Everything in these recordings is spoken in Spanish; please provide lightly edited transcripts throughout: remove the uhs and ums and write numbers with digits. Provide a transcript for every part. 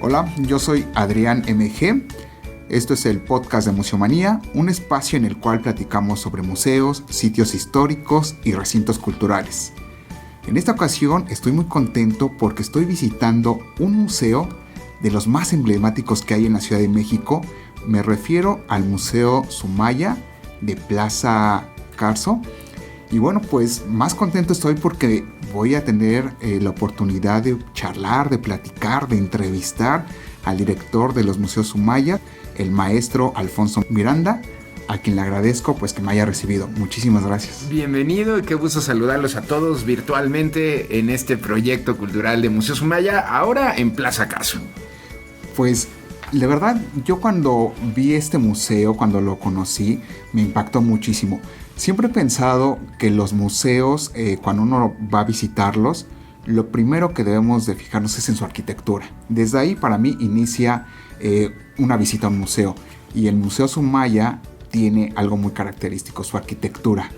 Hola, yo soy Adrián MG. Esto es el podcast de Museomanía, un espacio en el cual platicamos sobre museos, sitios históricos y recintos culturales. En esta ocasión estoy muy contento porque estoy visitando un museo de los más emblemáticos que hay en la Ciudad de México. Me refiero al Museo Sumaya de Plaza Carso. Y bueno, pues más contento estoy porque voy a tener la oportunidad de charlar, de platicar, de entrevistar al director de los Museos Sumaya, el maestro Alfonso Miranda, a quien le agradezco pues que me haya recibido. Muchísimas gracias. Bienvenido y qué gusto saludarlos a todos virtualmente en este proyecto cultural de Museo Sumaya, ahora en Plaza Carso. Pues de verdad, yo cuando vi este museo, cuando lo conocí, me impactó muchísimo. Siempre he pensado que los museos, cuando uno va a visitarlos, lo primero que debemos de fijarnos es en su arquitectura. Desde ahí para mí inicia una visita a un museo. Y el Museo Sumaya tiene algo muy característico, su arquitectura.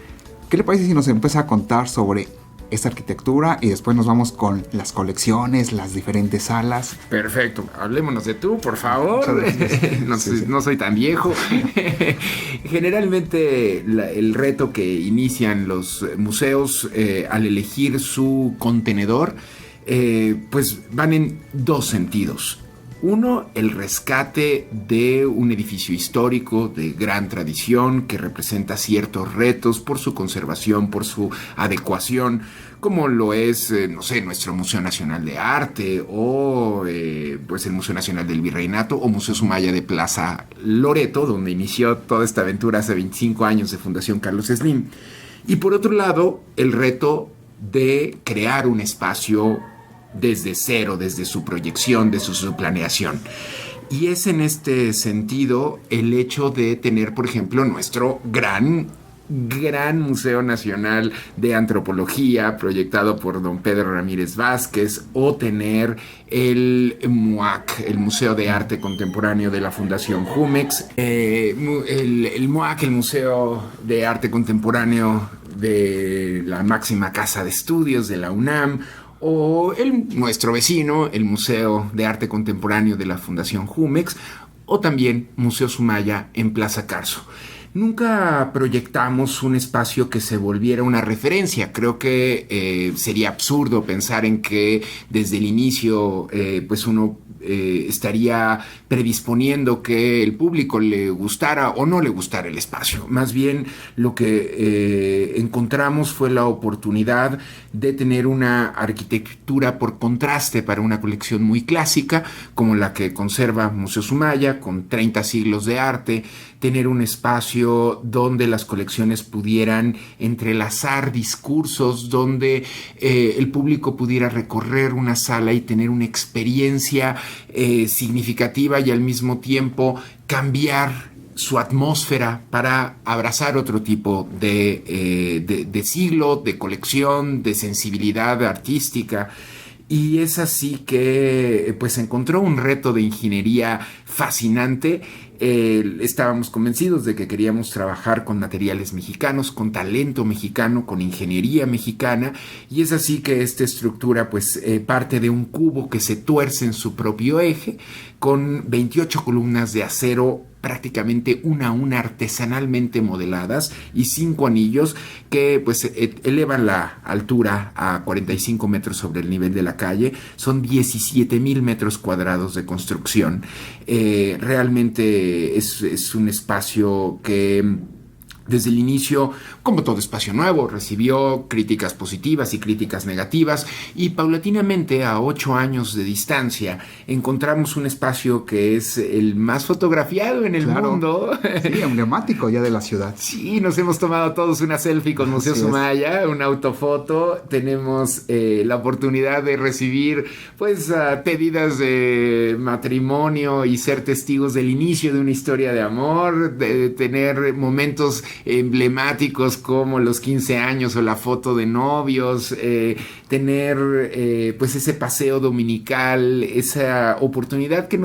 ¿Qué le parece si nos empieza a contar sobre esta arquitectura y después nos vamos con las colecciones, las diferentes salas? Perfecto, hablémonos de tú, por favor. No soy tan viejo. Generalmente el reto que inician los museos al elegir su contenedor, pues van en dos sentidos. Uno, el rescate de un edificio histórico de gran tradición que representa ciertos retos por su conservación, por su adecuación, como lo es, nuestro Museo Nacional de Arte o pues el Museo Nacional del Virreinato o Museo Sumaya de Plaza Loreto, donde inició toda esta aventura hace 25 años de Fundación Carlos Slim. Y por otro lado, el reto de crear un espacio desde cero, desde su proyección, desde su planeación. Y es en este sentido el hecho de tener, por ejemplo, nuestro gran Museo Nacional de Antropología, proyectado por don Pedro Ramírez Vázquez, o tener el MUAC, el Museo de Arte Contemporáneo de la Fundación Jumex, el MUAC, el Museo de Arte Contemporáneo de la máxima casa de estudios de la UNAM, o nuestro vecino, el Museo de Arte Contemporáneo de la Fundación Jumex, o también Museo Sumaya en Plaza Carso. Nunca proyectamos un espacio que se volviera una referencia. Creo que sería absurdo pensar en que desde el inicio pues uno estaría predisponiendo que el público le gustara o no le gustara el espacio. Más bien lo que encontramos fue la oportunidad de tener una arquitectura por contraste para una colección muy clásica como la que conserva Museo Sumaya, con 30 siglos de arte, tener un espacio donde las colecciones pudieran entrelazar discursos, donde el público pudiera recorrer una sala y tener una experiencia significativa y al mismo tiempo cambiar su atmósfera para abrazar otro tipo de siglo, de colección, de sensibilidad artística. Y es así que pues encontró un reto de ingeniería fascinante. Estábamos convencidos de que queríamos trabajar con materiales mexicanos, con talento mexicano, con ingeniería mexicana, y es así que esta estructura pues parte de un cubo que se tuerce en su propio eje, con 28 columnas de acero prácticamente una a una artesanalmente modeladas y 5 anillos que pues elevan la altura a 45 metros sobre el nivel de la calle. Son 17,000 metros cuadrados de construcción. Realmente es un espacio que desde el inicio, como todo espacio nuevo, recibió críticas positivas y críticas negativas, y paulatinamente, a 8 años de distancia, encontramos un espacio que es el más fotografiado en el mundo. Sí, emblemático ya de la ciudad. Sí, nos hemos tomado todos una selfie con Museo Sumaya, una autofoto. Tenemos la oportunidad de recibir pues pedidas de matrimonio y ser testigos del inicio de una historia de amor, de tener momentos emblemáticos como los 15 años o la foto de novios. tener pues ese paseo dominical, esa oportunidad que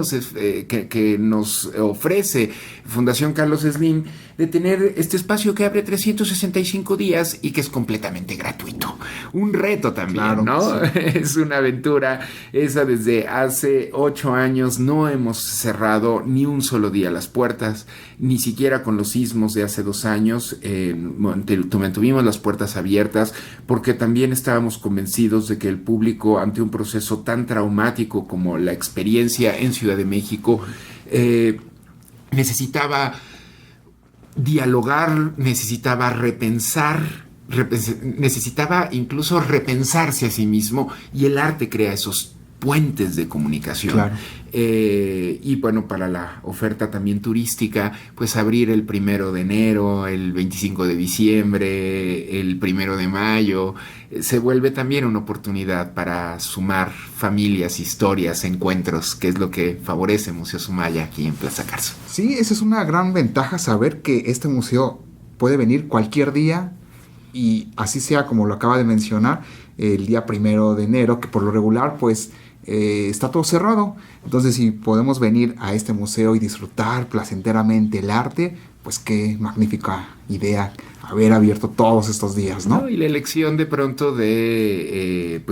nos ofrece Fundación Carlos Slim de tener este espacio que abre 365 días y que es completamente gratuito. Un reto también, claro, ¿no? Sí. Es una aventura. Esa desde hace 8 años no hemos cerrado ni un solo día las puertas, ni siquiera con los sismos de hace 2 años. Mantuvimos las puertas abiertas porque también estábamos convencidos de que el público, ante un proceso tan traumático como la experiencia en Ciudad de México, necesitaba dialogar, necesitaba repensar, necesitaba incluso repensarse a sí mismo, y el arte crea esos puentes de comunicación. Claro. Y bueno, para la oferta también turística, pues abrir el 1 de enero, el 25 de diciembre, el 1 de mayo, se vuelve también una oportunidad para sumar familias, historias, encuentros, que es lo que favorece Museo Sumaya aquí en Plaza Carso. Sí, esa es una gran ventaja, saber que este museo puede venir cualquier día, y así sea como lo acaba de mencionar, el día 1 de enero, que por lo regular pues está todo cerrado. Entonces, si podemos venir a este museo y disfrutar placenteramente el arte, pues qué magnífica idea haber abierto todos estos días, ¿no? Y la elección de pronto de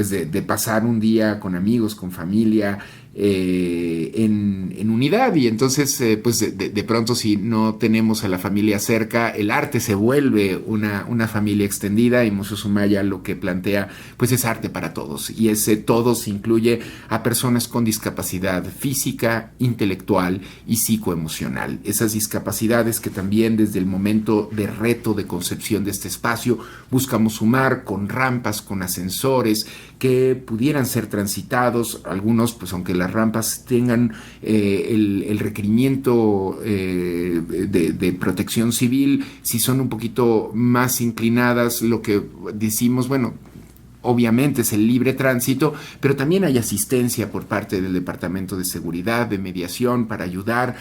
pasar un día con amigos, con familia, en unidad, y entonces pues de pronto, si no tenemos a la familia cerca, el arte se vuelve una familia extendida, y Museo Sumaya lo que plantea pues es arte para todos, y ese todos incluye a personas con discapacidad física, intelectual y psicoemocional. Esas discapacidades que también desde el momento de reto de concepción de este espacio buscamos sumar con rampas, con ascensores que pudieran ser transitados, algunos pues aunque las rampas tengan el requerimiento de protección civil, si son un poquito más inclinadas, lo que decimos, bueno, obviamente es el libre tránsito, pero también hay asistencia por parte del Departamento de Seguridad, de Mediación, para ayudar.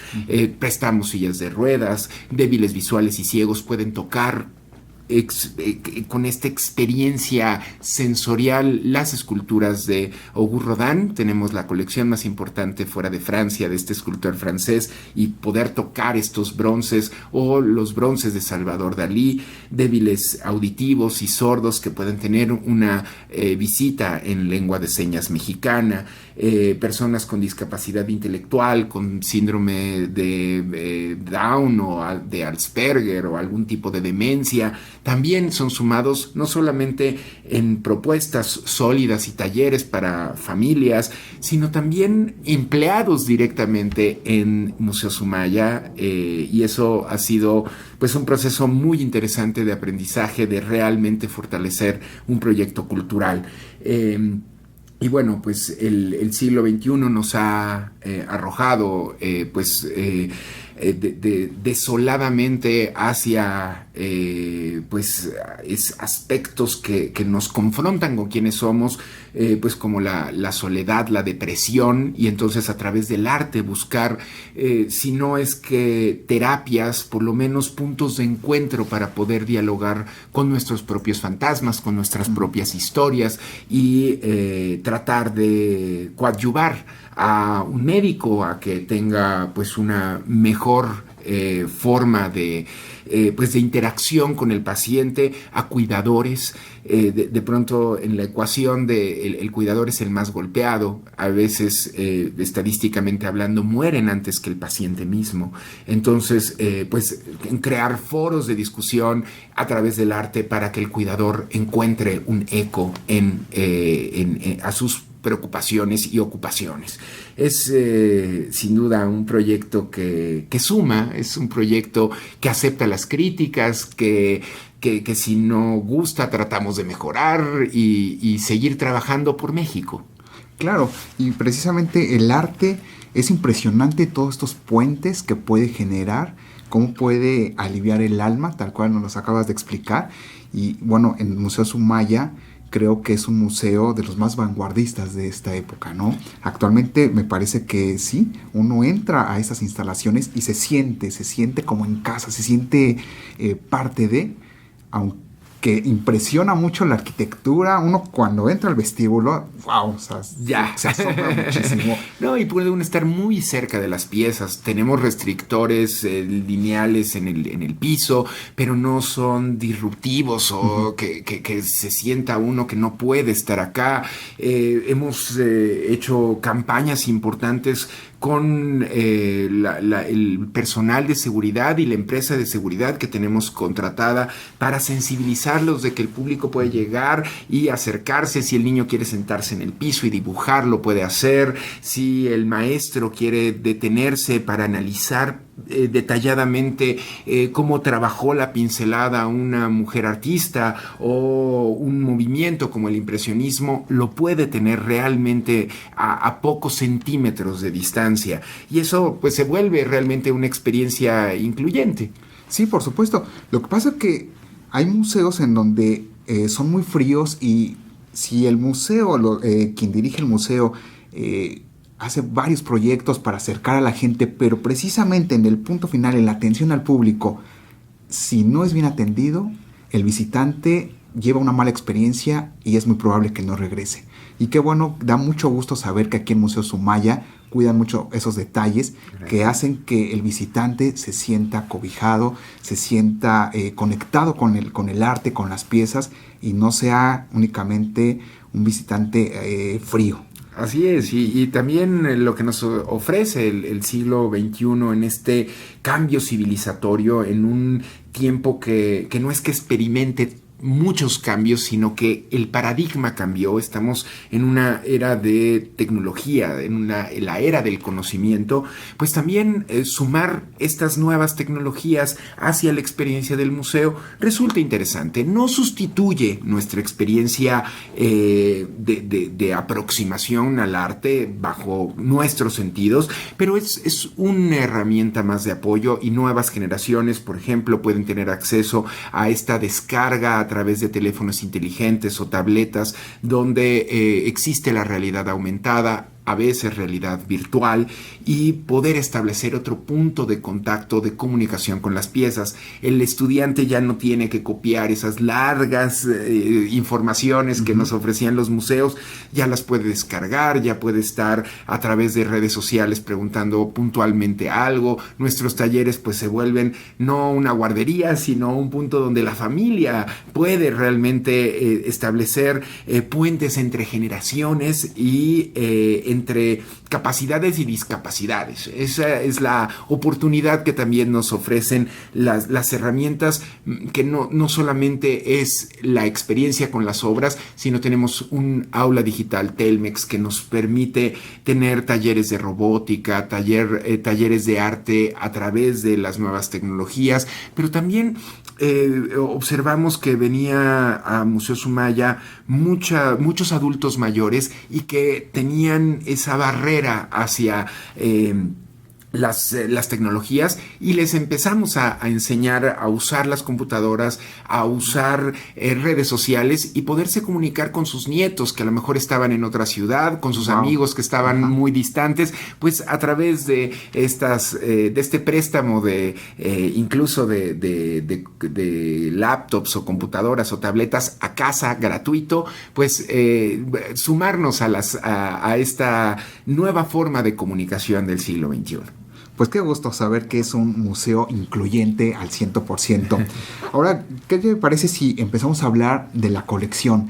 Prestamos sillas de ruedas, débiles visuales y ciegos pueden tocar con esta experiencia sensorial las esculturas de Auguste Rodin. Tenemos la colección más importante fuera de Francia de este escultor francés, y poder tocar estos bronces, o los bronces de Salvador Dalí, débiles auditivos y sordos que pueden tener una visita en lengua de señas mexicana, personas con discapacidad intelectual, con síndrome de Down o de Asperger o algún tipo de demencia, también son sumados no solamente en propuestas sólidas y talleres para familias, sino también empleados directamente en Museo Sumaya, y eso ha sido pues un proceso muy interesante de aprendizaje, de realmente fortalecer un proyecto cultural. Y bueno, pues el siglo XXI nos ha arrojado desoladamente hacia aspectos que nos confrontan con quienes somos, pues como la soledad, la depresión, y entonces a través del arte buscar, si no es que terapias, por lo menos puntos de encuentro para poder dialogar con nuestros propios fantasmas, con nuestras propias historias, y tratar de coadyuvar a un médico a que tenga pues una mejor forma de interacción con el paciente, a cuidadores. De pronto en la ecuación el cuidador es el más golpeado, a veces estadísticamente hablando mueren antes que el paciente mismo. Entonces en crear foros de discusión a través del arte para que el cuidador encuentre un eco a sus preocupaciones y ocupaciones. Es sin duda un proyecto que suma, es un proyecto que acepta las críticas, que si no gusta tratamos de mejorar y seguir trabajando por México. Claro, y precisamente el arte, es impresionante todos estos puentes que puede generar, cómo puede aliviar el alma, tal cual nos los acabas de explicar. Y bueno, en el Museo Sumaya creo que es un museo de los más vanguardistas de esta época, ¿no? Actualmente me parece que sí, uno entra a estas instalaciones y se siente como en casa, se siente parte de, aunque que impresiona mucho la arquitectura. Uno cuando entra al vestíbulo, wow, o sea, ya se asombra muchísimo. No, y puede uno estar muy cerca de las piezas. Tenemos restrictores lineales en el piso, pero no son disruptivos o que se sienta uno que no puede estar acá. Hemos hecho campañas importantes con el personal de seguridad y la empresa de seguridad que tenemos contratada para sensibilizarlos de que el público puede llegar y acercarse. Si el niño quiere sentarse en el piso y dibujar, lo puede hacer. Si el maestro quiere detenerse para analizar detalladamente cómo trabajó la pincelada una mujer artista o un movimiento como el impresionismo, lo puede tener realmente a pocos centímetros de distancia, y eso pues se vuelve realmente una experiencia incluyente. Sí, por supuesto. Lo que pasa es que hay museos en donde son muy fríos, y si el museo, quien dirige el museo, hace varios proyectos para acercar a la gente, pero precisamente en el punto final, en la atención al público, si no es bien atendido, el visitante lleva una mala experiencia y es muy probable que no regrese. Y qué bueno, da mucho gusto saber que aquí en Museo Sumaya cuidan mucho esos detalles que hacen que el visitante se sienta cobijado, se sienta conectado con el arte, con las piezas, y no sea únicamente un visitante frío. Así es, y también lo que nos ofrece el siglo XXI en este cambio civilizatorio, en un tiempo que no es que experimente muchos cambios, sino que el paradigma cambió. Estamos en una era de tecnología, en la era del conocimiento. Pues también sumar estas nuevas tecnologías hacia la experiencia del museo resulta interesante. No sustituye nuestra experiencia de aproximación al arte bajo nuestros sentidos, pero es una herramienta más de apoyo, y nuevas generaciones, por ejemplo, pueden tener acceso a esta descarga a través de teléfonos inteligentes o tabletas, donde existe la realidad aumentada, a veces realidad virtual, y poder establecer otro punto de contacto, de comunicación con las piezas. El estudiante ya no tiene que copiar esas largas informaciones que nos ofrecían los museos, ya las puede descargar, ya puede estar a través de redes sociales preguntando puntualmente algo. Nuestros talleres pues se vuelven no una guardería, sino un punto donde la familia puede realmente establecer puentes entre generaciones y entre capacidades y discapacidades. Esa es la oportunidad que también nos ofrecen las herramientas, que no solamente es la experiencia con las obras, sino tenemos un aula digital Telmex que nos permite tener talleres de robótica, talleres de arte a través de las nuevas tecnologías, pero también observamos que venía a Museo Sumaya muchos adultos mayores y que tenían esa barrera hacia las tecnologías, y les empezamos a enseñar a usar las computadoras, a usar redes sociales y poderse comunicar con sus nietos que a lo mejor estaban en otra ciudad, con sus amigos que estaban muy distantes, pues a través de este préstamo incluso de laptops o computadoras o tabletas a casa gratuito, pues sumarnos a esta nueva forma de comunicación del siglo XXI. Pues qué gusto saber que es un museo incluyente al 100%. Ahora, ¿qué te parece si empezamos a hablar de la colección?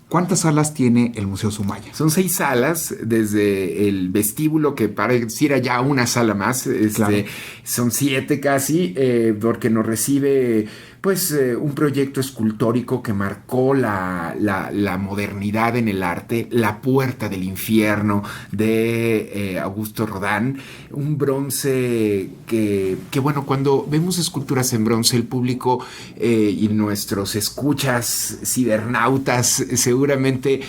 ¿Cuántas salas tiene el Museo Sumaya? Son 6 salas, desde el vestíbulo, que pareciera ya una sala más, claro. Son 7 casi, porque nos recibe pues un proyecto escultórico que marcó la modernidad en el arte, La Puerta del Infierno de Augusto Rodin, un bronce que bueno, cuando vemos esculturas en bronce, el público y nuestros escuchas cibernautas seguramente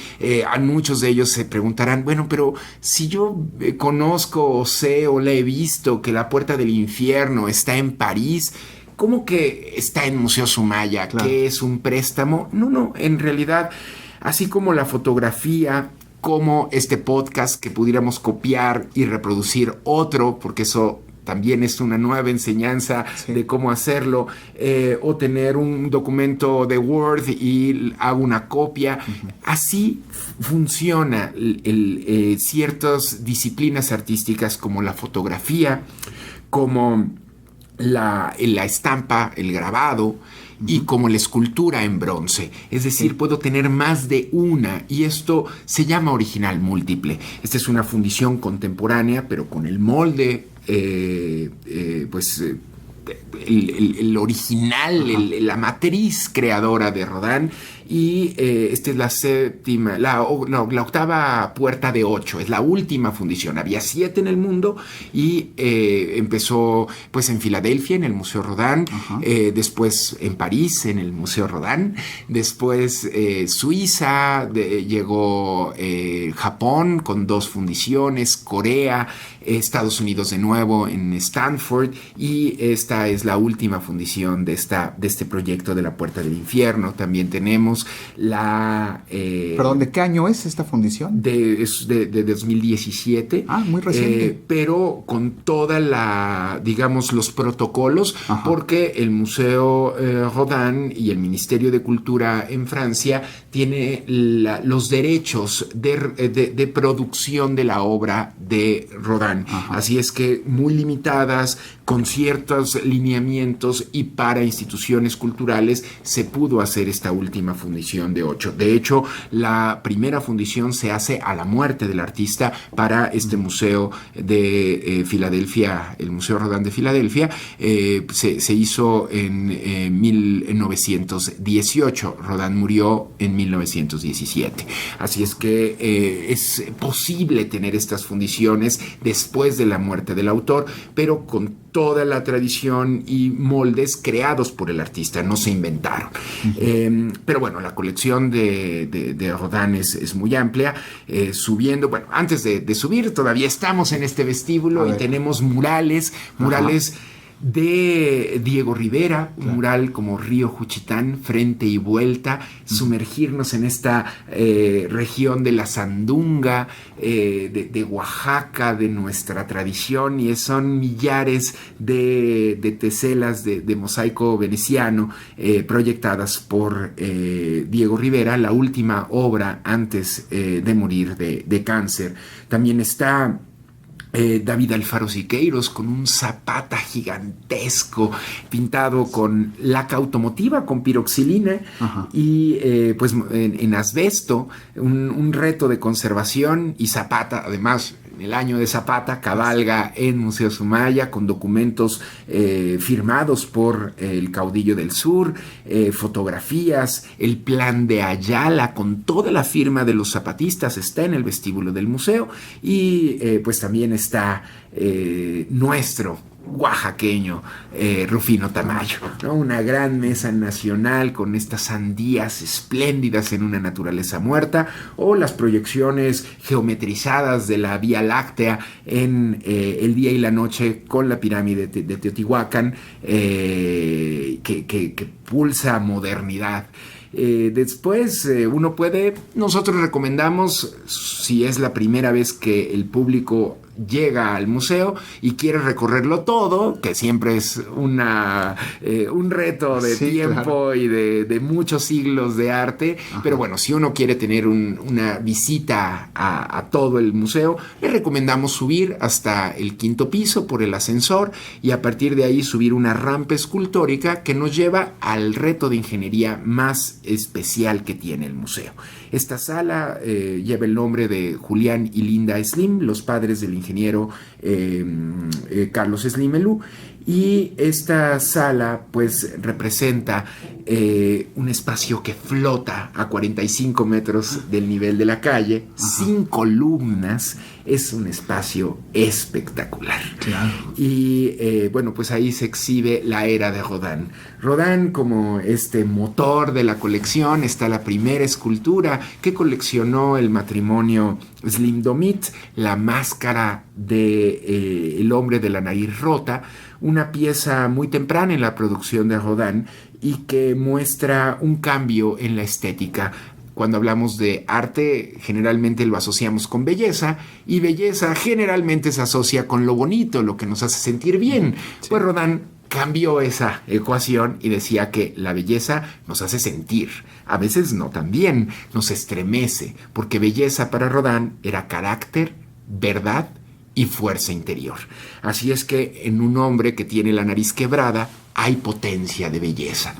a muchos de ellos se preguntarán, bueno, pero si yo conozco o sé o le he visto que La Puerta del Infierno está en París, ¿cómo que está en Museo Sumaya? Claro. ¿Qué es un préstamo? No, en realidad, así como la fotografía, como este podcast que pudiéramos copiar y reproducir otro, porque eso también es una nueva enseñanza de cómo hacerlo, o tener un documento de Word y hago una copia. Así funciona ciertas disciplinas artísticas como la fotografía, como la estampa, el grabado, y como la escultura en bronce. Es decir, puedo tener más de una, y esto se llama original múltiple. Esta es una fundición contemporánea, pero con el molde, el original, la matriz creadora de Rodin. Y esta es la octava puerta de 8, es la última fundición. Había 7 en el mundo, y empezó pues en Filadelfia, en el Museo Rodin, después en París, en el Museo Rodin, después Suiza, llegó Japón con 2 fundiciones, Corea, Estados Unidos de nuevo en Stanford, y esta es la última fundición de este proyecto de la Puerta del Infierno. También tenemos ¿Perdón, de qué año es esta fundición? De 2017. Muy reciente. Pero con toda los protocolos, porque el Museo Rodin y el Ministerio de Cultura en Francia tiene los derechos de producción de la obra de Rodin. Así es que muy limitadas, con ciertos lineamientos, y para instituciones culturales se pudo hacer esta última fundición de 8. De hecho, la primera fundición se hace a la muerte del artista para este museo de Filadelfia, el Museo Rodin de Filadelfia. Se hizo en 1918. Rodin murió en 1917. Así es que es posible tener estas fundiciones después de la muerte del autor, pero con toda la tradición y moldes creados por el artista, no se inventaron. Pero bueno, la colección de Rodin es muy amplia. Subiendo, bueno, antes de subir, todavía estamos en este vestíbulo y tenemos murales de Diego Rivera, un mural como Río Juchitán, frente y vuelta, sumergirnos en esta región de la Sandunga, de Oaxaca, de nuestra tradición, y son millares de teselas de mosaico veneciano proyectadas por Diego Rivera, la última obra antes de morir de cáncer. También está David Alfaro Siqueiros con un Zapata gigantesco pintado con laca automotiva, con piroxilina, y pues en asbesto, un reto de conservación. Y Zapata, además, en el año de Zapata, cabalga en Museo Sumaya con documentos firmados por el caudillo del sur, fotografías, el plan de Ayala con toda la firma de los zapatistas está en el vestíbulo del museo. Y pues también está nuestro oaxaqueño Rufino Tamayo, ¿no? Una gran mesa nacional con estas sandías espléndidas en una naturaleza muerta, o las proyecciones geometrizadas de la Vía Láctea en el día y la noche con la pirámide de Teotihuacán, que pulsa modernidad. Después nosotros recomendamos, si es la primera vez que el público llega al museo y quiere recorrerlo todo, que siempre es un reto de tiempo, y de muchos siglos de arte. Pero bueno, si uno quiere tener una visita a todo el museo, le recomendamos subir hasta el 5º piso por el ascensor, y a partir de ahí subir una rampa escultórica que nos lleva al reto de ingeniería más especial que tiene el museo. Esta sala lleva el nombre de Julián y Linda Slim, los padres del ingeniero Carlos Slimelú, y esta sala pues representa un espacio que flota a 45 metros del nivel de la calle, sin columnas. Es un espacio espectacular. Claro. Y bueno, pues ahí se exhibe la era de Rodin. Rodin, como este motor de la colección, está la primera escultura que coleccionó el matrimonio Slim-Domit, la máscara de el hombre de la nariz rota, una pieza muy temprana en la producción de Rodin y que muestra un cambio en la estética. cuando hablamos de arte, generalmente lo asociamos con belleza, y belleza generalmente se asocia con lo bonito, lo que nos hace sentir bien. Sí. Pues Rodin cambió esa ecuación y decía que la belleza nos hace sentir, a veces no tan bien, nos estremece, porque belleza para Rodin era carácter, verdad y fuerza interior. Así es que en un hombre que tiene la nariz quebrada hay potencia de belleza.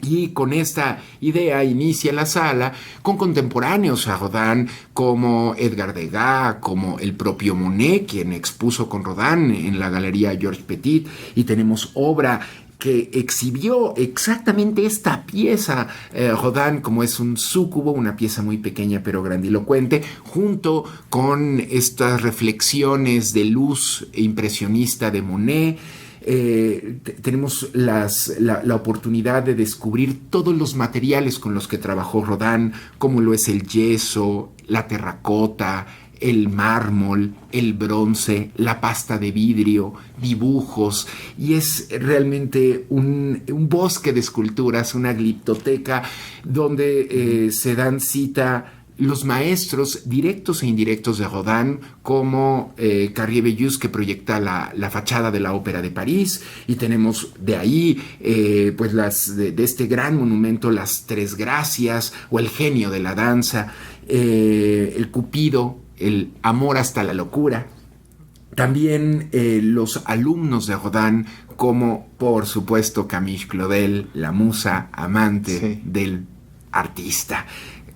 Y con esta idea inicia la sala con contemporáneos a Rodin como Edgar Degas, como el propio Monet, quien expuso con Rodin en la Galería Georges Petit, y tenemos obra que exhibió exactamente esta pieza, Rodin, como es un súcubo, una pieza muy pequeña pero grandilocuente, junto con estas reflexiones de luz impresionista de Monet. Tenemos la oportunidad de descubrir todos los materiales con los que trabajó Rodin, como lo es el yeso, la terracota, el mármol, el bronce, la pasta de vidrio, dibujos, y es realmente un bosque de esculturas, una gliptoteca donde se dan cita los maestros directos e indirectos de Rodin, como Carrier-Belleuse, que proyecta la fachada de la Ópera de París, y tenemos de ahí pues de este gran monumento las Tres Gracias, o el Genio de la Danza, el Cupido, el Amor hasta la locura. También los alumnos de Rodin, como por supuesto Camille Claudel, la musa amante del artista.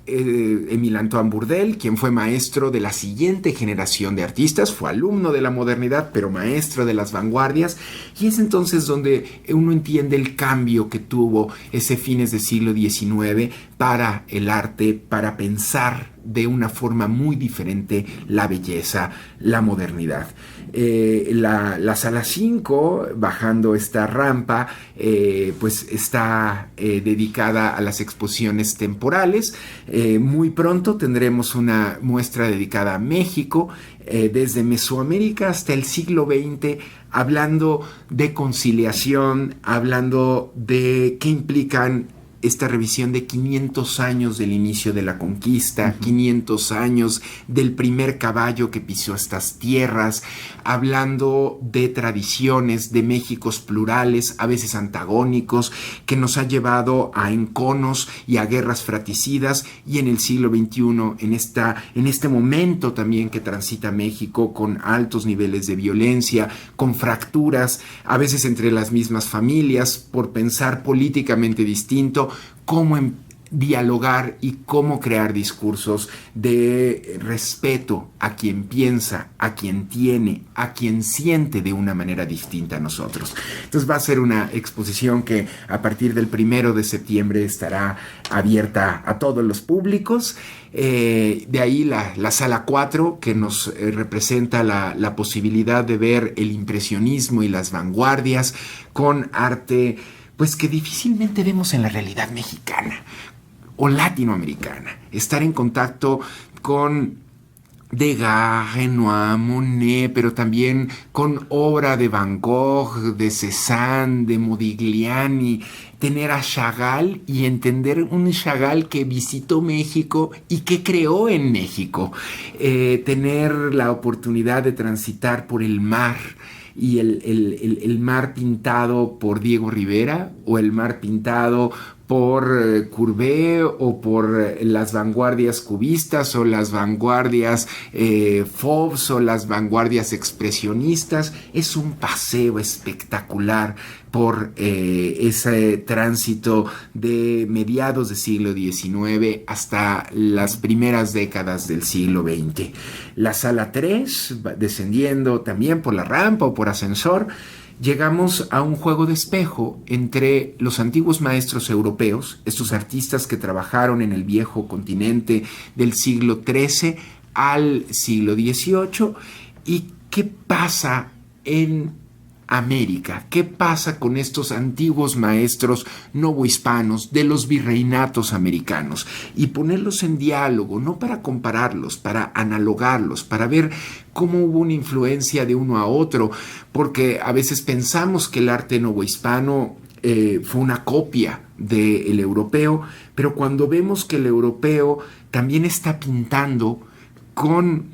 Émile Antoine Bourdelle, quien fue maestro de la siguiente generación de artistas, fue alumno de la modernidad, pero maestro de las vanguardias, y es entonces donde uno entiende el cambio que tuvo ese fines del siglo XIX para el arte, para pensar de una forma muy diferente la belleza, la modernidad. La sala 5, bajando esta rampa, pues está dedicada a las exposiciones temporales. Muy pronto tendremos una muestra dedicada a México, desde Mesoamérica hasta el siglo XX, hablando de conciliación, hablando de qué implican esta revisión de 500 años del inicio de la conquista, 500 años del primer caballo que pisó estas tierras, hablando de tradiciones, de Méxicos plurales, a veces antagónicos, que nos ha llevado a enconos y a guerras fratricidas, y en el siglo XXI, en este momento también que transita México, con altos niveles de violencia, con fracturas, a veces entre las mismas familias, por pensar políticamente distinto, cómo dialogar y cómo crear discursos de respeto a quien piensa, a quien tiene, a quien siente de una manera distinta a nosotros. Entonces va a ser una exposición que a partir del 1 de septiembre estará abierta a todos los públicos. De ahí la sala 4, que nos representa la posibilidad de ver el impresionismo y las vanguardias con arte pues que difícilmente vemos en la realidad mexicana o latinoamericana. Estar en contacto con Degas, Renoir, Monet, pero también con obra de Van Gogh, de Cézanne, de Modigliani, tener a Chagall y entender un Chagall que visitó México y que creó en México, tener la oportunidad de transitar por el mar, y el mar pintado por Diego Rivera, o el mar pintado por Courbet, o por las vanguardias cubistas, o las vanguardias Fauves, o las vanguardias expresionistas. Es un paseo espectacular por ese tránsito de mediados del siglo XIX hasta las primeras décadas del siglo XX. La sala 3, descendiendo también por la rampa o por ascensor, llegamos a un juego de espejo entre los antiguos maestros europeos, estos artistas que trabajaron en el viejo continente del siglo XIII al siglo XVIII, y qué pasa en América, qué pasa con estos antiguos maestros novohispanos de los virreinatos americanos, y ponerlos en diálogo, no para compararlos, para analogarlos, para ver cómo hubo una influencia de uno a otro, porque a veces pensamos que el arte novohispano fue una copia del europeo, pero cuando vemos que el europeo también está pintando con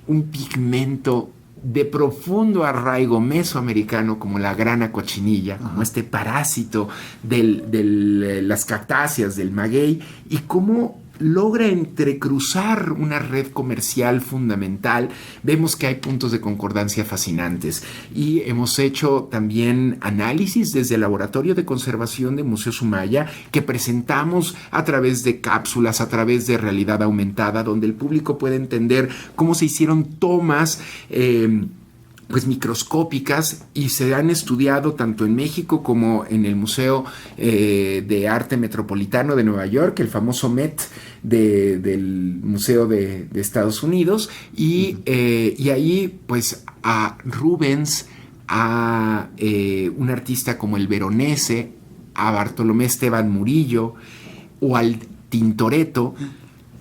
un pigmento de profundo arraigo mesoamericano, como la grana cochinilla, como este parásito de las cactáceas, del maguey, y cómo logra entrecruzar una red comercial fundamental. Vemos que hay puntos de concordancia fascinantes y hemos hecho también análisis desde el Laboratorio de Conservación de Museo Sumaya, que presentamos a través de cápsulas, a través de realidad aumentada, donde el público puede entender cómo se hicieron tomas pues microscópicas, y se han estudiado tanto en México como en el Museo de Arte Metropolitano de Nueva York, el famoso Met del Museo de Estados Unidos, y ahí pues a Rubens, a un artista como el Veronese, a Bartolomé Esteban Murillo o al Tintoretto,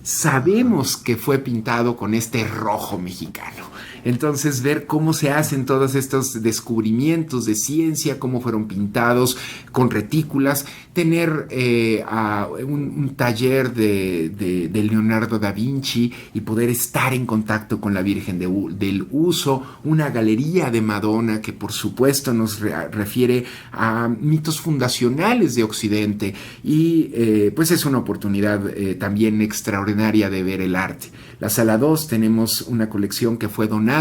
sabemos que fue pintado con este rojo mexicano. Entonces, ver cómo se hacen todos estos descubrimientos de ciencia, cómo fueron pintados con retículas, tener un taller de Leonardo da Vinci y poder estar en contacto con la Virgen del Uso, una galería de Madonna que por supuesto nos refiere a mitos fundacionales de Occidente, y pues es una oportunidad también extraordinaria de ver el arte. La Sala 2 tenemos una colección que fue donada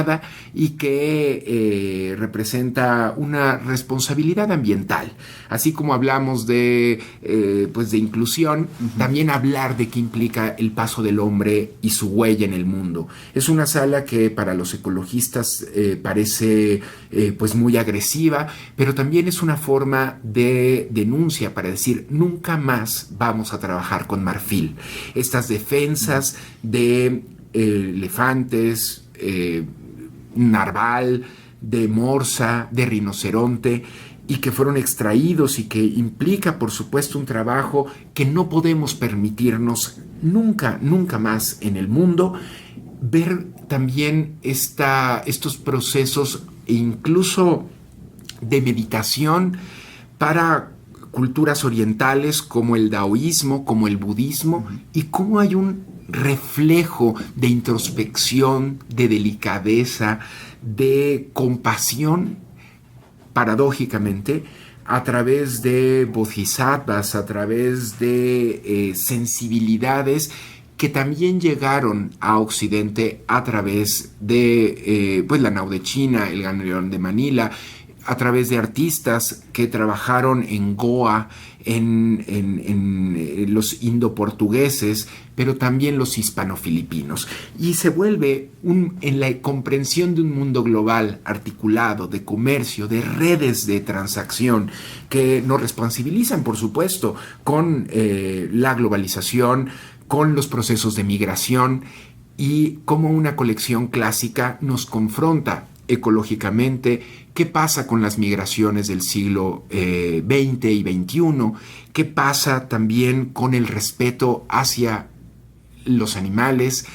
y que representa una responsabilidad ambiental. Así como hablamos de inclusión, también hablar de qué implica el paso del hombre y su huella en el mundo. Es una sala que para los ecologistas parece pues muy agresiva, pero también es una forma de denuncia para decir: nunca más vamos a trabajar con marfil. Estas defensas de elefantes, narval, de morsa, de rinoceronte, y que fueron extraídos, y que implica por supuesto un trabajo que no podemos permitirnos nunca más en el mundo. Ver también estos procesos e incluso de meditación para culturas orientales como el taoísmo, como el budismo, y cómo hay un reflejo de introspección, de delicadeza, de compasión, paradójicamente, a través de bodhisattvas, a través de sensibilidades que también llegaron a Occidente a través de la nao de China, el galeón de Manila, a través de artistas que trabajaron en Goa, en los indo-portugueses, pero también los hispano-filipinos. Y se vuelve en la comprensión de un mundo global, articulado, de comercio, de redes de transacción, que nos responsabilizan, por supuesto, con la globalización, con los procesos de migración, y cómo una colección clásica nos confronta ecológicamente. ¿Qué pasa con las migraciones del siglo XX y XXI? ¿Qué pasa también con el respeto hacia los animales?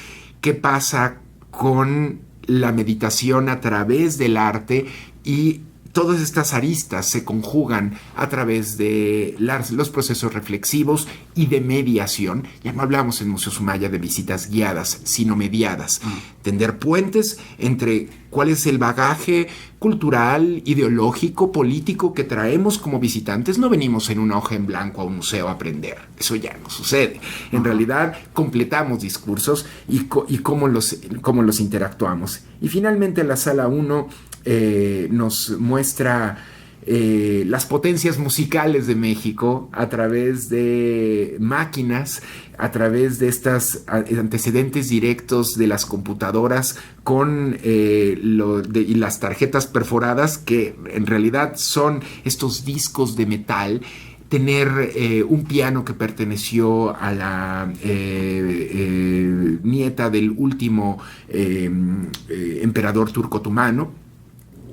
¿Qué pasa con la meditación a través del arte? Y todas estas aristas se conjugan a través de los procesos reflexivos y de mediación. Ya no hablamos en Museo Sumaya de visitas guiadas, sino mediadas. Tender puentes entre cuál es el bagaje cultural, ideológico, político que traemos como visitantes. No venimos en una hoja en blanco a un museo a aprender. Eso ya no sucede. En realidad completamos discursos y cómo los interactuamos. Y finalmente la Sala 1 nos muestra las potencias musicales de México a través de máquinas, a través de estos antecedentes directos de las computadoras con y las tarjetas perforadas, que en realidad son estos discos de metal. Tener un piano que perteneció a la nieta del último emperador turco otomano,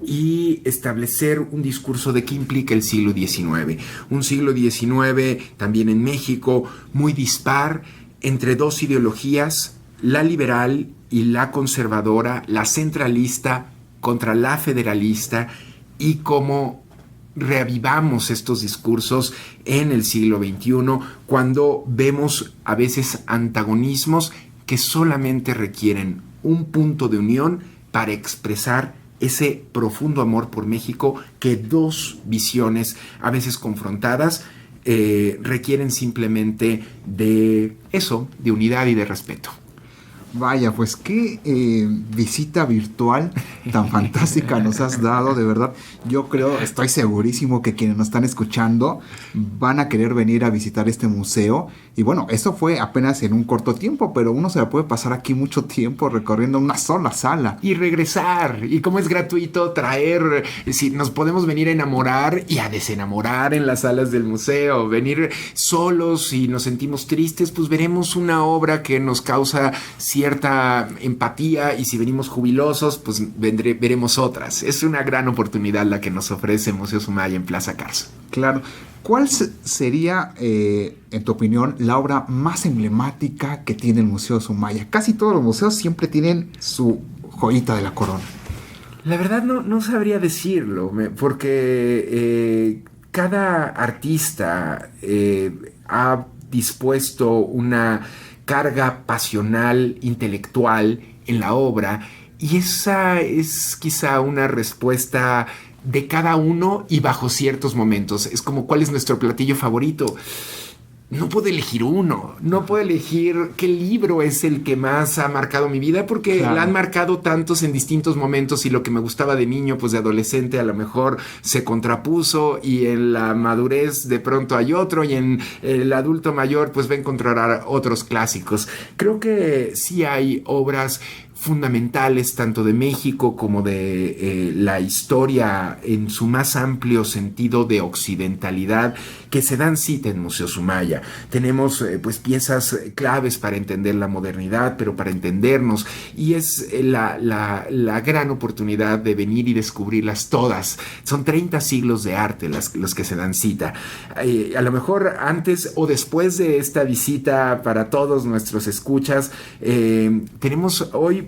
y establecer un discurso de qué implica el siglo XIX. Un siglo XIX también en México muy dispar entre dos ideologías, la liberal y la conservadora, la centralista contra la federalista, y cómo reavivamos estos discursos en el siglo XXI cuando vemos a veces antagonismos que solamente requieren un punto de unión para expresar ese profundo amor por México que dos visiones a veces confrontadas requieren simplemente de eso, de unidad y de respeto. Vaya, pues qué visita virtual tan fantástica nos has dado, de verdad. Yo creo, estoy segurísimo que quienes nos están escuchando van a querer venir a visitar este museo. Y bueno, eso fue apenas en un corto tiempo, pero uno se la puede pasar aquí mucho tiempo recorriendo una sola sala. Y regresar, y como es gratuito, traer, si nos podemos venir a enamorar y a desenamorar en las salas del museo, venir solos y nos sentimos tristes, pues veremos una obra que nos causa cierta empatía, y si venimos jubilosos, pues veremos otras. Es una gran oportunidad la que nos ofrece Museo Sumaya en Plaza Carso. Claro. ¿Cuál sería, en tu opinión, la obra más emblemática que tiene el Museo Sumaya? Casi todos los museos siempre tienen su joyita de la corona. La verdad no sabría decirlo, porque cada artista ha dispuesto una carga pasional, intelectual en la obra, y esa es quizá una respuesta de cada uno y bajo ciertos momentos. Es como, ¿cuál es nuestro platillo favorito? No puedo elegir uno, no puedo elegir qué libro es el que más ha marcado mi vida, porque la han marcado tantos en distintos momentos, y lo que me gustaba de niño, pues de adolescente a lo mejor se contrapuso, y en la madurez de pronto hay otro, y en el adulto mayor pues va a encontrar otros clásicos. Creo que sí hay obras fundamentales tanto de México como de la historia en su más amplio sentido de occidentalidad, que se dan cita en Museo Sumaya. Tenemos pues piezas claves para entender la modernidad, pero para entendernos, y es la gran oportunidad de venir y descubrirlas todas. Son 30 siglos de arte los que se dan cita. A lo mejor antes o después de esta visita, para todos nuestros escuchas, tenemos hoy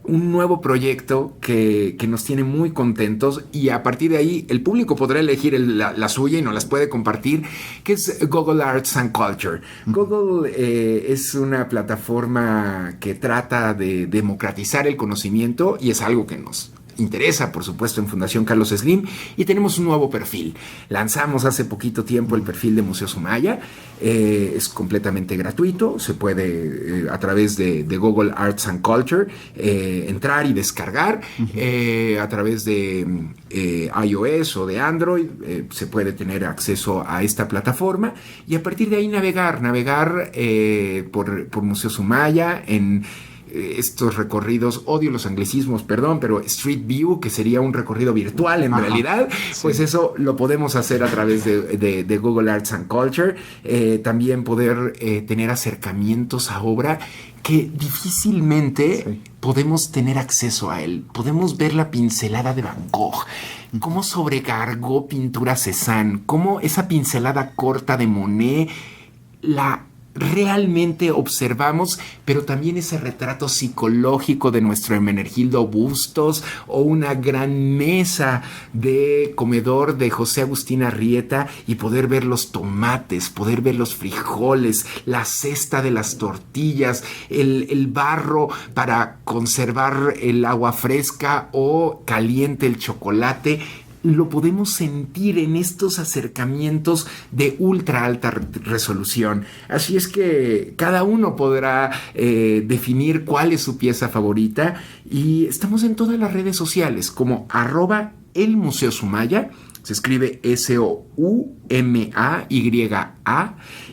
un nuevo proyecto que nos tiene muy contentos, y a partir de ahí el público podrá elegir la suya y nos las puede compartir, que es Google Arts and Culture. Google es una plataforma que trata de democratizar el conocimiento, y es algo que nos interesa, por supuesto, en Fundación Carlos Slim, y tenemos un nuevo perfil. Lanzamos hace poquito tiempo el perfil de Museo Sumaya. Es completamente gratuito, se puede a través de Google Arts and Culture entrar y descargar. A través de iOS o de Android se puede tener acceso a esta plataforma, y a partir de ahí navegar por Museo Sumaya en estos recorridos, odio los anglicismos, perdón, pero Street View, que sería un recorrido virtual en realidad, sí. Pues eso lo podemos hacer a través de Google Arts and Culture. También poder tener acercamientos a obra que difícilmente podemos tener acceso a él. Podemos ver la pincelada de Van Gogh, cómo sobrecargó pintura Cézanne, cómo esa pincelada corta de Monet la realmente observamos, pero también ese retrato psicológico de nuestro Hermenegildo Bustos, o una gran mesa de comedor de José Agustín Arrieta, y poder ver los tomates, poder ver los frijoles, la cesta de las tortillas, el barro para conservar el agua fresca o caliente el chocolate. Lo podemos sentir en estos acercamientos de ultra alta resolución. Así es que cada uno podrá definir cuál es su pieza favorita, y estamos en todas las redes sociales como @elmuseosumaya. Se escribe SOUMAYA,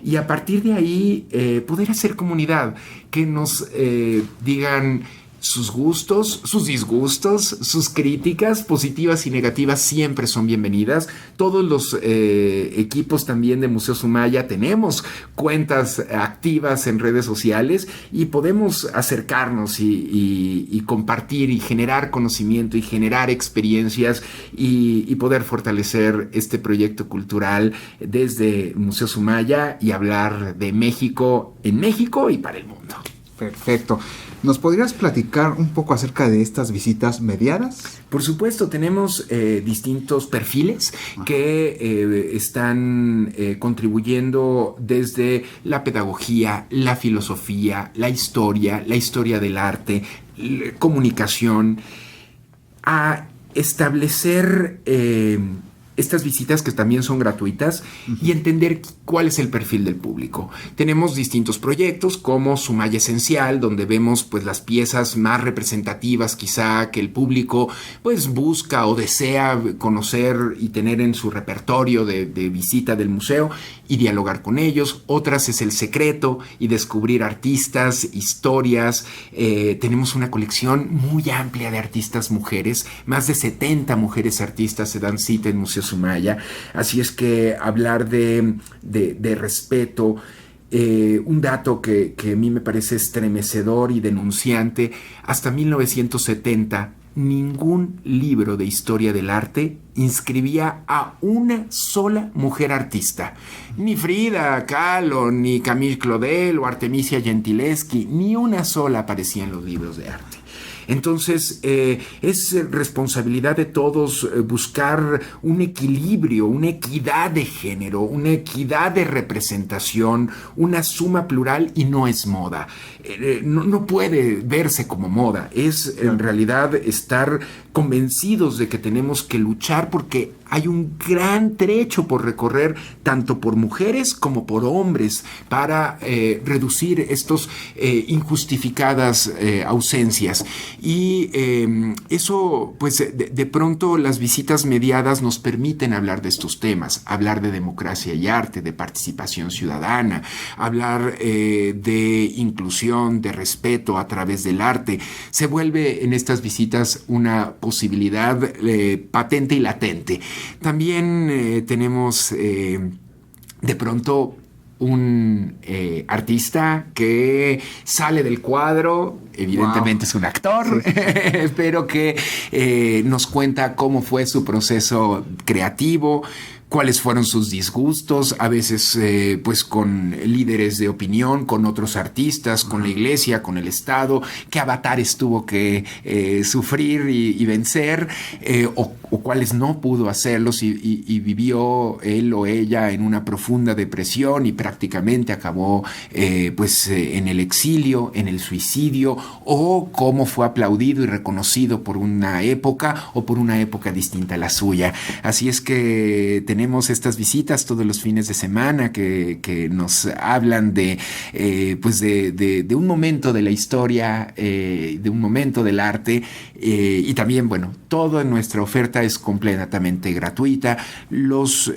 y a partir de ahí poder hacer comunidad, que nos digan sus gustos, sus disgustos, sus críticas positivas y negativas siempre son bienvenidas. Todos los equipos también de Museo Sumaya tenemos cuentas activas en redes sociales, y podemos acercarnos y compartir y generar conocimiento y generar experiencias, y poder fortalecer este proyecto cultural desde Museo Sumaya, y hablar de México en México y para el mundo. Perfecto. ¿Nos podrías platicar un poco acerca de estas visitas mediadas? Por supuesto, tenemos distintos perfiles que están contribuyendo desde la pedagogía, la filosofía, la historia del arte, comunicación, a establecer estas visitas que también son gratuitas y entender cuál es el perfil del público. Tenemos distintos proyectos como Sumaya Esencial, donde vemos pues las piezas más representativas quizá que el público pues busca o desea conocer y tener en su repertorio de visita del museo y dialogar con ellos. Otras es El Secreto y descubrir artistas, historias. Tenemos una colección muy amplia de artistas mujeres, más de 70 mujeres artistas se dan cita en Museo Sumaya, así es que hablar de respeto, un dato que a mí me parece estremecedor y denunciante: hasta 1970 ningún libro de historia del arte inscribía a una sola mujer artista. Ni Frida Kahlo, ni Camille Claudel o Artemisia Gentileschi, ni una sola aparecía en los libros de arte. Entonces, es responsabilidad de todos buscar un equilibrio, una equidad de género, una equidad de representación, una suma plural, y no es moda. No puede verse como moda. Es en realidad estar convencidos de que tenemos que luchar porque hay un gran trecho por recorrer, tanto por mujeres como por hombres, para reducir estos injustificadas ausencias. Y eso, pues de pronto las visitas mediadas nos permiten hablar de estos temas, hablar de democracia y arte, de participación ciudadana, hablar de inclusión, de respeto a través del arte. Se vuelve en estas visitas una posibilidad patente y latente. También tenemos de pronto un artista que sale del cuadro, evidentemente es un actor, sí. Pero que nos cuenta cómo fue su proceso creativo, cuáles fueron sus disgustos, a veces pues con líderes de opinión, con otros artistas, con la iglesia, con el Estado, qué avatares tuvo que sufrir y vencer, o cuáles no pudo hacerlos y vivió él o ella en una profunda depresión y prácticamente acabó pues en el exilio, en el suicidio, o cómo fue aplaudido y reconocido por una época o por una época distinta a la suya. Así es que tenemos estas visitas todos los fines de semana que nos hablan de un momento de la historia, de un momento del arte, y también, bueno, toda nuestra oferta es completamente gratuita. Los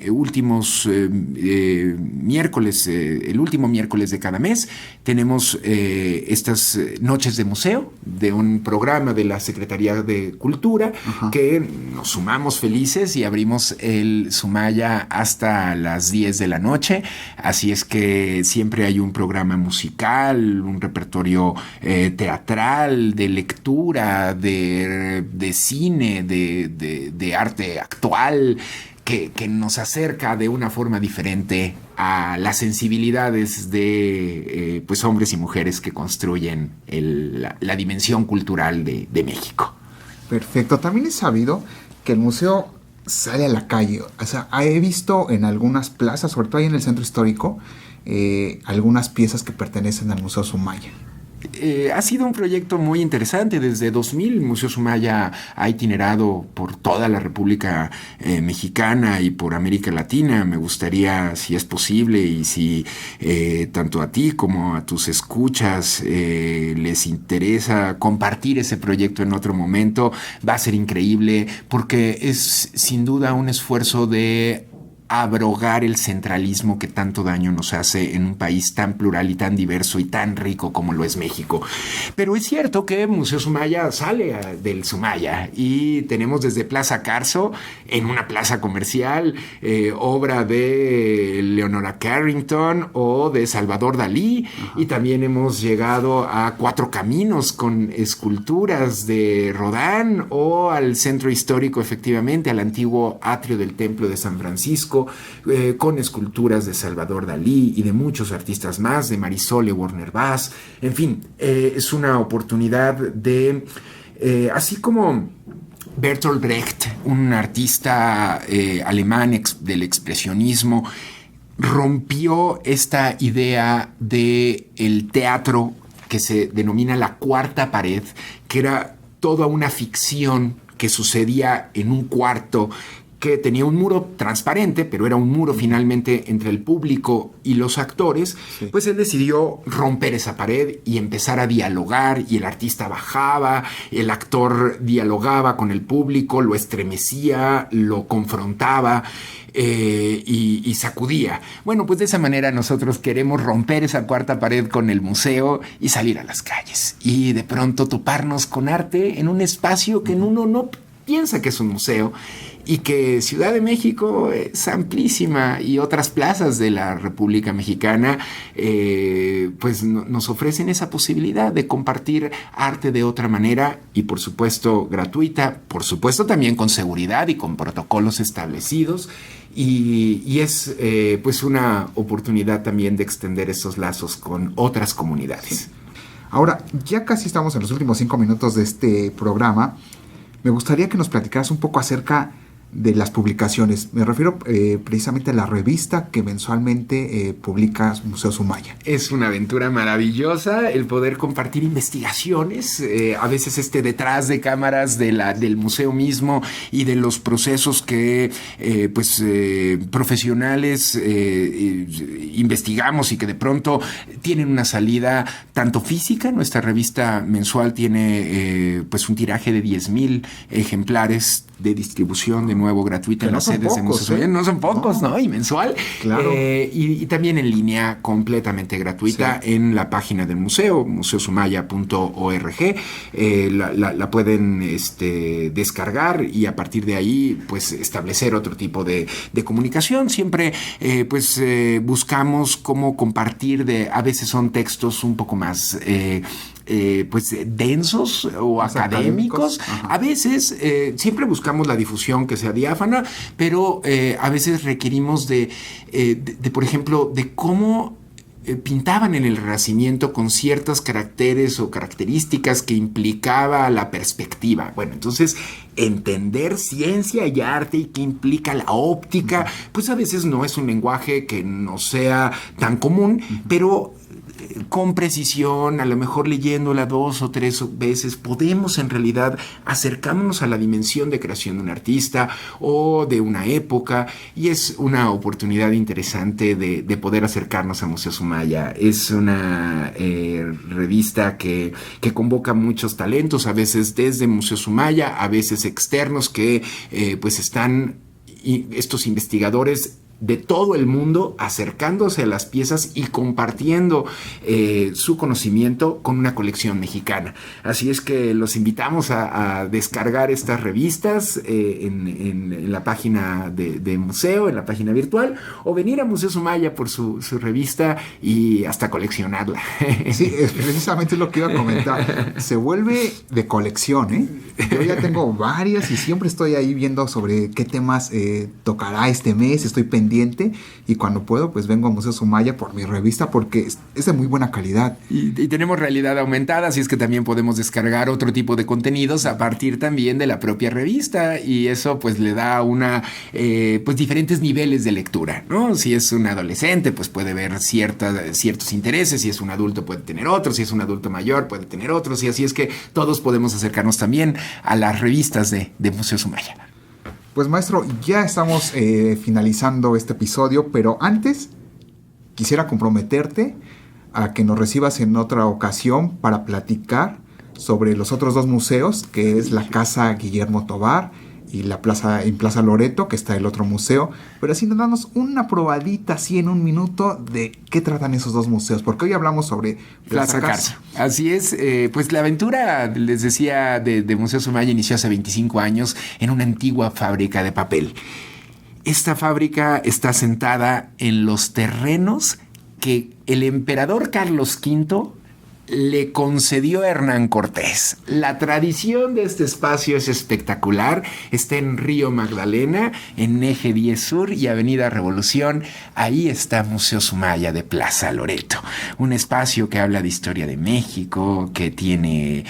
últimos miércoles, el último miércoles de cada mes, tenemos estas noches de museo, de un programa de la Secretaría de Cultura, que nos sumamos felices y abrimos el Sumaya hasta las 10 de la noche. Así es que siempre hay un programa musical, un repertorio teatral, de lectura, de cine, de arte actual, que nos acerca de una forma diferente a las sensibilidades de pues hombres y mujeres que construyen la dimensión cultural de México. Perfecto. También he sabido que el museo sale a la calle. O sea, he visto en algunas plazas, sobre todo ahí en el centro histórico, algunas piezas que pertenecen al Museo Sumaya. Ha sido un proyecto muy interesante. Desde 2000 el Museo Sumaya ha itinerado por toda la República Mexicana y por América Latina. Me gustaría, si es posible y si tanto a ti como a tus escuchas les interesa compartir ese proyecto en otro momento, va a ser increíble, porque es sin duda un esfuerzo de abrogar el centralismo que tanto daño nos hace en un país tan plural y tan diverso y tan rico como lo es México. Pero es cierto que Museo Sumaya sale del Sumaya y tenemos desde Plaza Carso, en una plaza comercial, obra de Leonora Carrington o de Salvador Dalí. Y también hemos llegado a Cuatro Caminos con esculturas de Rodin, o al centro histórico, efectivamente, al antiguo atrio del Templo de San Francisco, México, con esculturas de Salvador Dalí y de muchos artistas más, de Marisol y Werner Bass. En fin, es una oportunidad de, así como Bertolt Brecht, un artista alemán del expresionismo, rompió esta idea de el teatro que se denomina la cuarta pared, que era toda una ficción que sucedía en un cuarto que tenía un muro transparente, pero era un muro finalmente entre el público y los actores. Sí. Pues él decidió romper esa pared y empezar a dialogar, y el artista bajaba, el actor dialogaba con el público, lo estremecía, lo confrontaba y sacudía. Bueno, pues de esa manera nosotros queremos romper esa cuarta pared con el museo y salir a las calles y de pronto toparnos con arte en un espacio que uno no piensa que es un museo, y que Ciudad de México es amplísima, y otras plazas de la República Mexicana pues nos ofrecen esa posibilidad de compartir arte de otra manera, y por supuesto gratuita, por supuesto también con seguridad y con protocolos establecidos, y es pues una oportunidad también de extender esos lazos con otras comunidades. Sí. Ahora, ya casi estamos en los últimos 5 minutos de este programa. Me gustaría que nos platicaras un poco acerca de las publicaciones. Me refiero precisamente a la revista que mensualmente publica Museo Sumaya. Es una aventura maravillosa el poder compartir investigaciones, a veces detrás de cámaras del museo mismo y de los procesos que profesionales investigamos y que de pronto tienen una salida tanto física. Nuestra revista mensual tiene un tiraje de 10,000 ejemplares de distribución de nuevo gratuita en las sedes de Museo Sumaya. No son pocos, ¿no? Y mensual. Claro. Y también en línea completamente gratuita, sí, en la página del museo, museosumaya.org. La pueden descargar y a partir de ahí pues establecer otro tipo de comunicación. Siempre buscamos cómo compartir a veces son textos un poco más densos o más académicos. A veces siempre buscamos la difusión que sea diáfana, pero a veces requerimos de por ejemplo, de cómo pintaban en el Renacimiento con ciertos caracteres o características que implicaba la perspectiva. Bueno, entonces entender ciencia y arte y qué implica la óptica, pues a veces no es un lenguaje que no sea tan común, pero con precisión, a lo mejor leyéndola 2 o 3 veces, podemos en realidad acercarnos a la dimensión de creación de un artista o de una época, y es una oportunidad interesante de poder acercarnos a Museo Sumaya. Es una revista que convoca muchos talentos, a veces desde Museo Sumaya, a veces externos que están estos investigadores de todo el mundo acercándose a las piezas y compartiendo su conocimiento con una colección mexicana. Así es que los invitamos a descargar estas revistas en la página de museo, en la página virtual, o venir a Museo Sumaya por su revista y hasta coleccionarla. Sí, es precisamente lo que iba a comentar. Se vuelve de colección, ¿eh? Yo ya tengo varias y siempre estoy ahí viendo sobre qué temas tocará este mes. Estoy pendiente, y cuando puedo pues vengo a Museo Sumaya por mi revista porque es de muy buena calidad. Y tenemos realidad aumentada, así es que también podemos descargar otro tipo de contenidos a partir también de la propia revista, y eso pues le da diferentes niveles de lectura, ¿no? Si es un adolescente pues puede ver ciertos intereses, si es un adulto puede tener otros, si es un adulto mayor puede tener otros, y así es que todos podemos acercarnos también a las revistas de Museo Sumaya. Pues maestro, ya estamos finalizando este episodio, pero antes quisiera comprometerte a que nos recibas en otra ocasión para platicar sobre los otros 2 museos, que es la Casa Guillermo Tovar y la Plaza Loreto, que está el otro museo, pero así nos damos una probadita así en un minuto de qué tratan esos 2 museos, porque hoy hablamos sobre Plaza Carso. Así es, pues la aventura, les decía, de Museo Sumaya inició hace 25 años en una antigua fábrica de papel. Esta fábrica está sentada en los terrenos que el emperador Carlos V le concedió a Hernán Cortés. La tradición de este espacio es espectacular. Está en Río Magdalena, en Eje 10 Sur y Avenida Revolución. Ahí está Museo Sumaya de Plaza Loreto. Un espacio que habla de historia de México, que tiene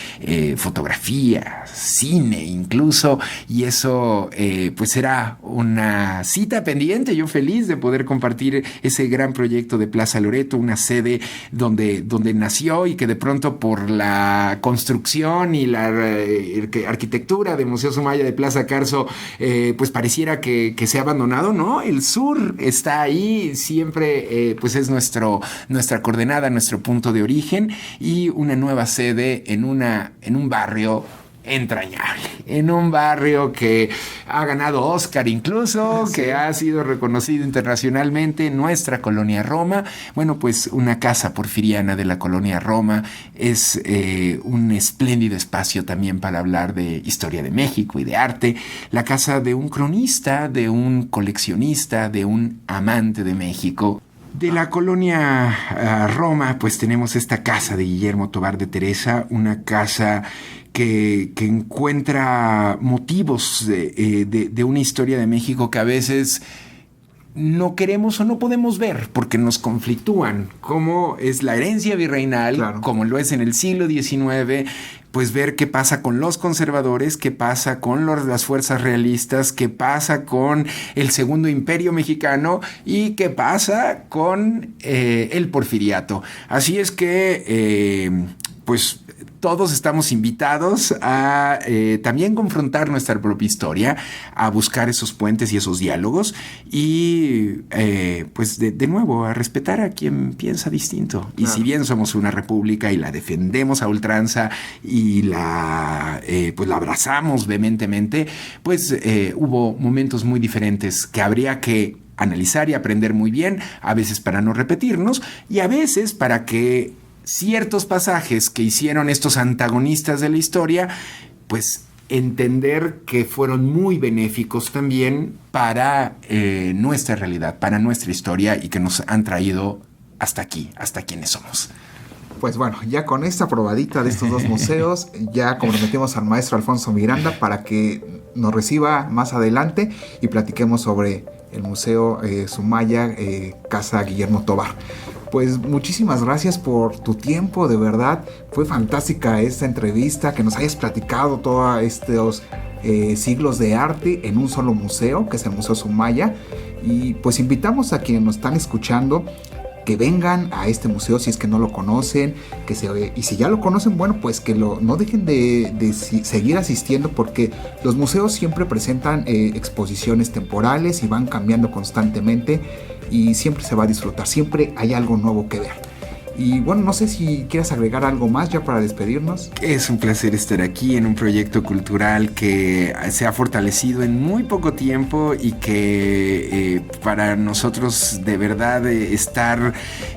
fotografía, cine incluso. Y eso pues será una cita pendiente. Yo feliz de poder compartir ese gran proyecto de Plaza Loreto, una sede donde nació y que de pronto por la construcción y la arquitectura de Museo Sumaya de Plaza Carso, pues pareciera que se ha abandonado, ¿no? El sur está ahí, siempre pues es nuestra coordenada, nuestro punto de origen, y una nueva sede en un barrio entrañable, en un barrio que ha ganado Oscar incluso, sí, que ha sido reconocido internacionalmente, nuestra colonia Roma. Bueno, pues una casa porfiriana de la colonia Roma es un espléndido espacio también para hablar de historia de México y de arte, la casa de un cronista, de un coleccionista, de un amante de México. De la colonia Roma, pues tenemos esta casa de Guillermo Tovar de Teresa, una casa que encuentra motivos de una historia de México que a veces no queremos o no podemos ver porque nos conflictúan, como es la herencia virreinal, claro, como lo es en el siglo XIX, pues ver qué pasa con los conservadores, qué pasa con las fuerzas realistas, qué pasa con el Segundo Imperio Mexicano y qué pasa con el porfiriato. Así es que, pues todos estamos invitados a también confrontar nuestra propia historia, a buscar esos puentes y esos diálogos y pues de nuevo a respetar a quien piensa distinto. Y si bien somos una república y la defendemos a ultranza y pues la abrazamos vehementemente, pues hubo momentos muy diferentes que habría que analizar y aprender muy bien, a veces para no repetirnos y a veces para que ciertos pasajes que hicieron estos antagonistas de la historia, pues entender que fueron muy benéficos también para nuestra realidad, para nuestra historia y que nos han traído hasta aquí, hasta quienes somos. Pues bueno, ya con esta probadita de estos dos museos, ya comprometimos al maestro Alfonso Miranda para que nos reciba más adelante y platiquemos sobre el Museo Sumaya, Casa Guillermo Tovar. Pues muchísimas gracias por tu tiempo, de verdad. Fue fantástica esta entrevista, que nos hayas platicado todos estos siglos de arte en un solo museo, que es el Museo Sumaya. Y pues invitamos a quienes nos están escuchando que vengan a este museo si es que no lo conocen, y si ya lo conocen, bueno, pues que no dejen de seguir asistiendo, porque los museos siempre presentan exposiciones temporales y van cambiando constantemente y siempre se va a disfrutar, siempre hay algo nuevo que ver. Y bueno, no sé si quieres agregar algo más ya para despedirnos. Es un placer estar aquí en un proyecto cultural que se ha fortalecido en muy poco tiempo y que para nosotros de verdad estar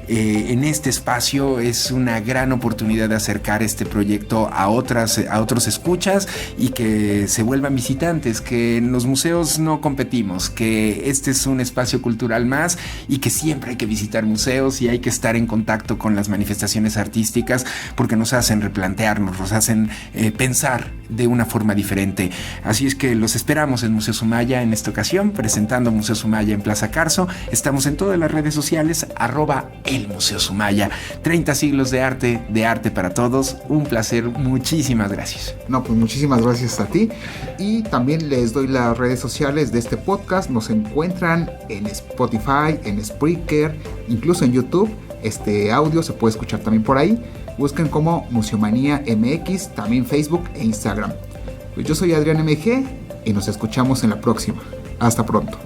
en este espacio es una gran oportunidad de acercar este proyecto a otros escuchas y que se vuelvan visitantes, que en los museos no competimos, que este es un espacio cultural más y que siempre hay que visitar museos y hay que estar en contacto con las manifestaciones artísticas porque nos hacen replantearnos, nos hacen pensar de una forma diferente. Así es que los esperamos en Museo Sumaya en esta ocasión, presentando Museo Sumaya en Plaza Carso. Estamos en todas las redes sociales, @elmuseosumaya. 30 siglos de arte para todos. Un placer, muchísimas gracias. No, pues muchísimas gracias a ti. Y también les doy las redes sociales de este podcast. Nos encuentran en Spotify, en Spreaker, incluso en YouTube. Este audio se puede escuchar también por ahí. Busquen como Museomanía MX, también Facebook e Instagram. Pues yo soy Adrián MG y nos escuchamos en la próxima. Hasta pronto.